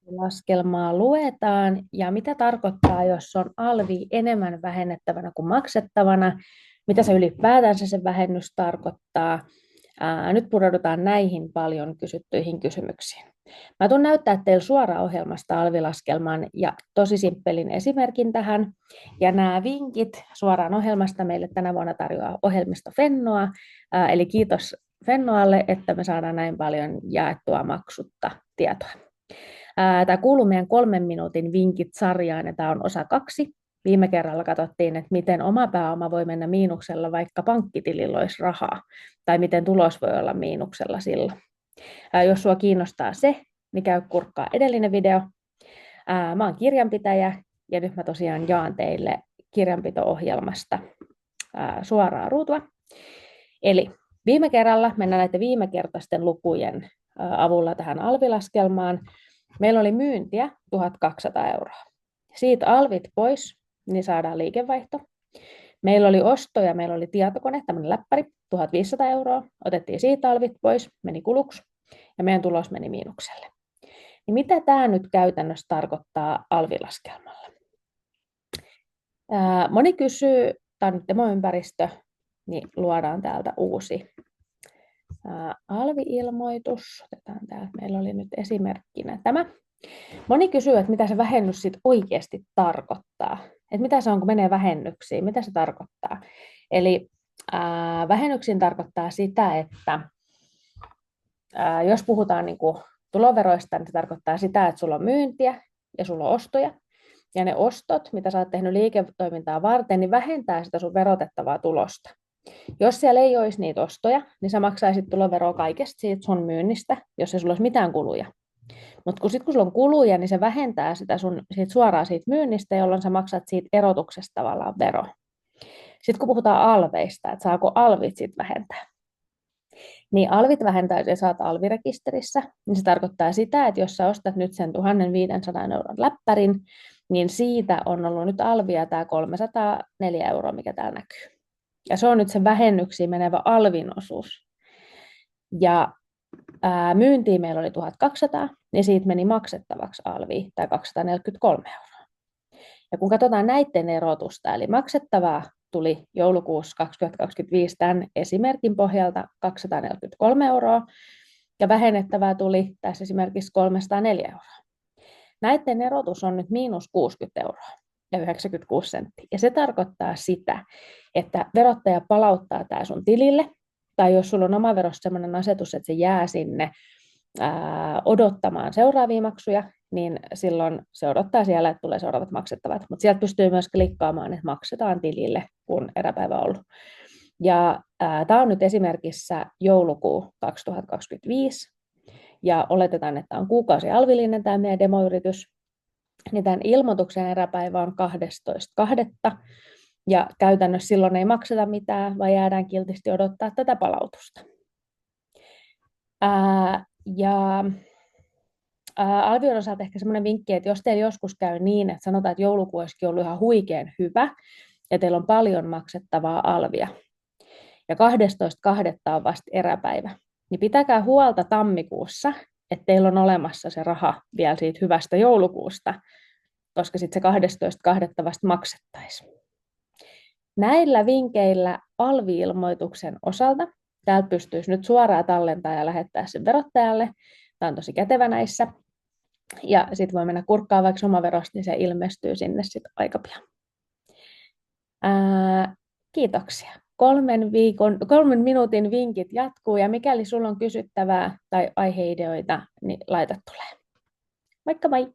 Laskelmaa luetaan ja mitä tarkoittaa, jos on alvi enemmän vähennettävänä kuin maksettavana, mitä se ylipäätänsä se vähennys tarkoittaa. Nyt pureudutaan näihin paljon kysyttyihin kysymyksiin. Mä tulen näyttää teille suoraan ohjelmasta alvilaskelman ja tosi simppelin esimerkin tähän. Ja nämä vinkit suoraan ohjelmasta meille tänä vuonna tarjoaa ohjelmisto Fennoa. Eli kiitos Fennoalle, että me saadaan näin paljon jaettua maksutta tietoa. Tämä kuuluu meidän 3 minuutin vinkit-sarjaan ja tämä on osa 2. Viime kerralla katsottiin, että miten oma pääoma voi mennä miinuksella, vaikka pankkitilillä olisi rahaa, tai miten tulos voi olla miinuksella silloin. Jos sinua kiinnostaa se, niin käy kurkkaa edellinen video. Mä oon kirjanpitäjä ja nyt mä tosiaan jaan teille kirjanpito-ohjelmasta suoraa ruutua. Eli viime kerralla mennään näiden viimekertaisten lukujen avulla tähän alvilaskelmaan. Meillä oli myyntiä 1200 euroa. Siitä alvit pois, niin saadaan liikevaihto. Meillä oli ostoja, meillä oli tietokone, tämmöinen läppäri, 1500 euroa. Otettiin siitä alvit pois, meni kuluksi ja meidän tulos meni miinukselle. Niin mitä tämä nyt käytännössä tarkoittaa alvilaskelmalla? Moni kysyy, tämä on nyt demoympäristö, niin luodaan täältä uusi alvi-ilmoitus. Otetaan täältä, meillä oli nyt esimerkkinä tämä. Moni kysyy, että mitä se vähennys sit oikeasti tarkoittaa. Että mitä se on, kun menee vähennyksiin, mitä se tarkoittaa. Eli vähennyksiin tarkoittaa sitä, että jos puhutaan niin kuin tuloveroista, niin se tarkoittaa sitä, että sulla on myyntiä ja sulla on ostoja. Ja ne ostot, mitä sä oot tehnyt liiketoimintaa varten, niin vähentää sitä sun verotettavaa tulosta. Jos siellä ei olisi niitä ostoja, niin sä maksaisit tuloveroa kaikesta siitä sun myynnistä, jos ei sulla olisi mitään kuluja. Mutta kun sulla on kuluja, niin se vähentää sitä suoraan siitä myynnistä, jolloin sä maksat siitä erotuksesta tavallaan vero. Sitten kun puhutaan alveista, että saako alvit sitten vähentää. Niin alvit vähentää, jos saat alvirekisterissä, niin se tarkoittaa sitä, että jos sä ostat nyt sen 1500 euron läppärin, niin siitä on ollut nyt alvia tämä 304 euroa, mikä täällä näkyy. Ja se on nyt se vähennyksiin menevä alvin osuus. Ja myyntiin meillä oli 1200, niin siitä meni maksettavaksi alvi, tai 243 euroa. Ja kun katsotaan näiden erotusta, eli maksettavaa tuli joulukuussa 2025 tämän esimerkin pohjalta 243 euroa, ja vähennettävää tuli tässä esimerkiksi 304 euroa. Näiden erotus on nyt miinus 60 euroa ja 96 senttiä. Ja se tarkoittaa sitä, että verottaja palauttaa tämä sun tilille, tai jos sulla on omaverossa sellainen asetus, että se jää sinne odottamaan seuraavia maksuja, niin silloin se odottaa siellä, että tulee seuraavat maksettavat. Mutta sieltä pystyy myös klikkaamaan, että maksetaan tilille, kun eräpäivä on ollut. Ja tämä on nyt esimerkissä joulukuu 2025, ja oletetaan, että on kuukausi alvillinen tämä meidän demoyritys, niin tämän ilmoituksen eräpäivä on 12.2. Ja käytännössä silloin ei makseta mitään, vaan jäädään kiltisti odottaa tätä palautusta. Alvion osalta ehkä semmoinen vinkki, että jos teillä joskus käy niin, että sanotaan, että joulukuu olisikin ollut ihan huikean hyvä, ja teillä on paljon maksettavaa alvia, ja 12.2. on vasta eräpäivä, niin pitäkää huolta tammikuussa, että teillä on olemassa se raha vielä siitä hyvästä joulukuusta, koska sitten se 12.2. vasta maksettaisiin. Näillä vinkkeillä alvi-ilmoituksen osalta täältä pystyisi nyt suoraan tallentaa ja lähettää sen verottajalle. Tämä on tosi kätevä näissä. Ja sitten voi mennä kurkkaan vaikka omaverosta, niin se ilmestyy sinne sitten aika pian. Kiitoksia. 3 minuutin vinkit jatkuu, ja mikäli sulla on kysyttävää tai aiheideoita, niin laita tulee. Moikka moi!